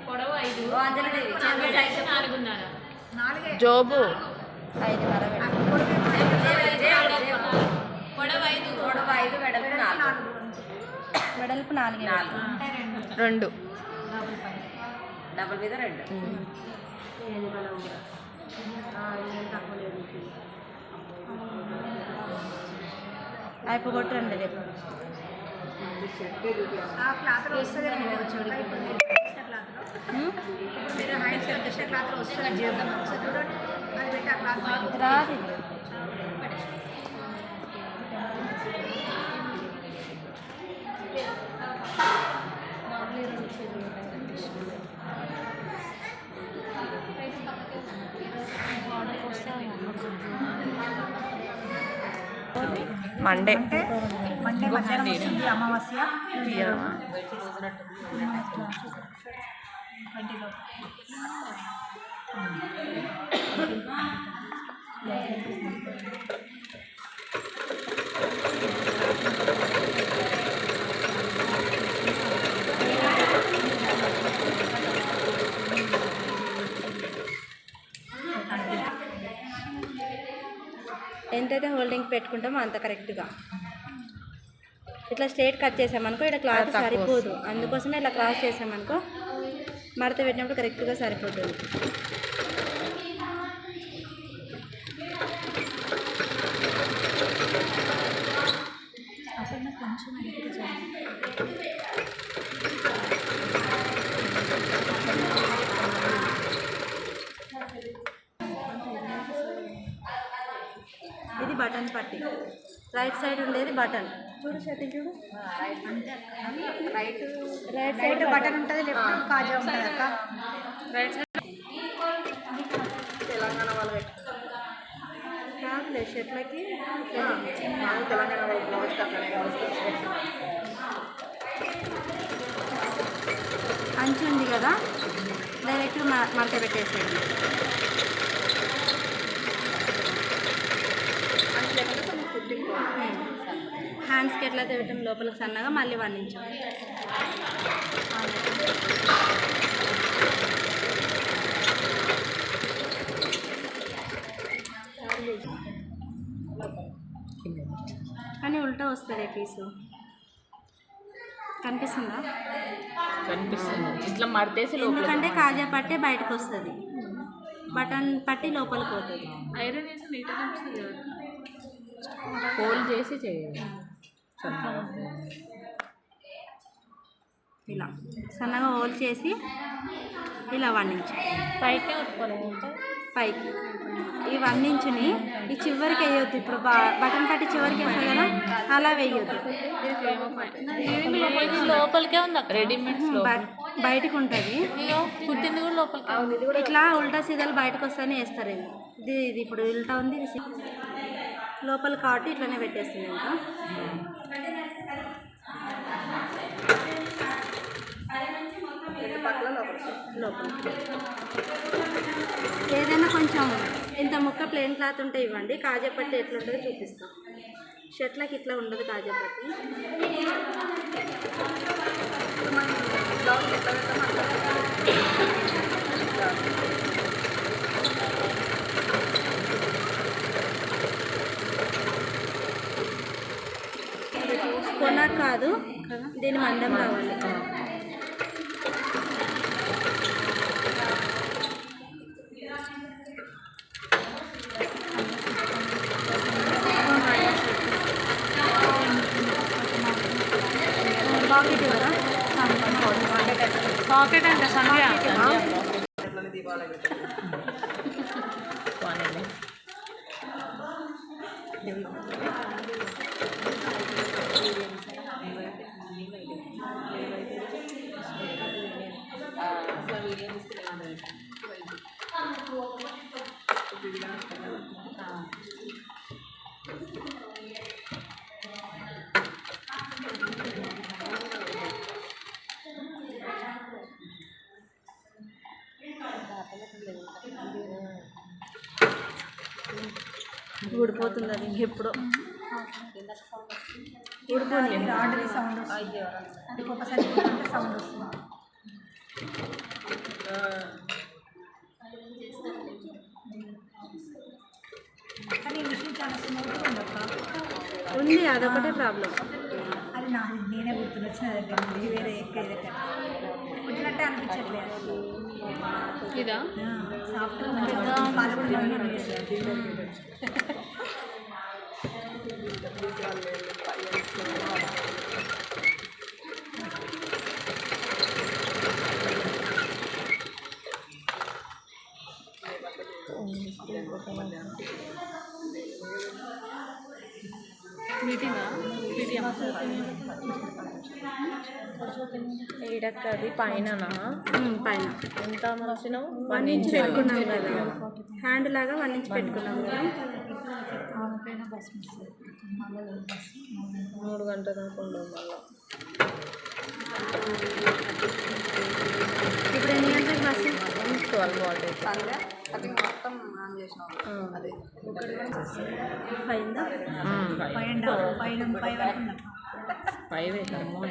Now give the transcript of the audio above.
పొడవు 5 జోబు 5 వెడల్పు 4 2 డబుల్ మీద 2 అయిపోగొట్టండి రేపు రాదు మండే మధ్యాహ్నం వస్తుంది అమావాస్య ఎంతైతే హోల్డింగ్ పెట్టుకుంటామో అంత కరెక్ట్గా ఇట్లా స్ట్రైట్ కట్ చేసామనుకో ఇక్కడ క్లాత్ సరిపోదు, అందుకోసమే ఇట్లా క్రాస్ చేసామనుకో మడత పెట్టినప్పుడు కరెక్ట్గా సరిపోతుంది. ఇది బటన్ పట్టి, రైట్ సైడ్ ఉండేది బటన్. చూడు షర్టింగ్ చూడు, రైట్ సైడ్ బటన్ ఉంటుంది, లెఫ్ట్ కాజా ఉంటుంది అక్క. రైట్ సైడ్ తెలంగాణ వాళ్ళు పెట్టుకుంటారు కాదులే షర్ట్లకి, తెలంగాణ వాళ్ళు బ్లౌజ్ అంచు ఉంది కదా, డైరెక్ట్ మడత పెట్టేసేయండి. హ్యాండ్స్కి ఎట్లయితే పెట్టాం లోపలికి సన్నగా మళ్ళీ 1 ఇంచ్. కానీ ఉల్టా వస్తుంది పీసు, కనిపిస్తుందా? కనిపిస్తుంది. ఇట్లా మడతేసి ఎందుకంటే కాజా పట్టే బయటకు వస్తుంది, బటన్ పట్టి లోపలికి పోతుంది. ఐరన్ చేసి నీట్గా వస్తుంది, ఫోల్డ్ చేసి చేయాలి. ఇలా సన్నగా హోల్ చేసి ఇలా 1 ఇంచ్ పైకే ఉట్టుకోవాలి, పైకి ఈ 1 ఇంచుని ఈ చివరికి వేయొద్దు. ఇప్పుడు బటన్ పట్టి చివరికి వేస్తాం కదా, అలా వేయొద్దు. లోపలికే ఉంది, రెడీమేడ్ బయటకు ఉంటుంది, కుట్టింది కూడా లోపలికి. ఇట్లా ఉల్టా సీదాలు బయటకు వస్తానే వేస్తారేమో. ఇది ఇప్పుడు ఉల్టా ఉంది, ఇది లోపల కాబట్టి ఇట్లనే పెట్టేస్తుంది. ఇంకా లోపల ఏదైనా కొంచెం ఇంత ముక్క ప్లెయిన్ క్లాత్ ఉంటే ఇవ్వండి, కాజా పట్టి ఎట్లుంటుందో చూపిస్తాం. షర్ట్లకి ఇట్లా ఉండదు కాజా పట్టి. కొన కాదు, దీని మందం కావాలి. పాకెట్ అంటే సంధ్య ఊడిపోతుంది అది ఎప్పుడో. రాడ్ది సౌండ్ వస్తుంది. అది ఒక్కొక్కసారి అంటే సౌండ్ వస్తుంది. కానీ ఈ మిషన్ చాలా స్మూత్గా ఉండక్క. ఉంది, అదొకటే ప్రాబ్లం. అది నేనే గుర్తుకొచ్చిన దగ్గర నుండి వేరే ఎక్కడ దగ్గర కుట్టినట్టే అనిపించట్లేదు. ఇదా సాఫ్ట్గా మంచిగా పాలు కూడా మీటింగా ఈడక్కది పైననా పైన ఎంత మంచినావు 1 ఇంచ్ పెట్టుకున్నాం కదా, హ్యాండ్ లాగా 1 ఇంచ్ పెట్టుకున్నాం కదా. 3 గంటల దాకా ఉండవు మళ్ళీ. ఇప్పుడు ఎన్ని గంటలకు బస్సు? 12 అది మొత్తం ఆన్ చేసినాం. అది అయిందా? పైన వరకు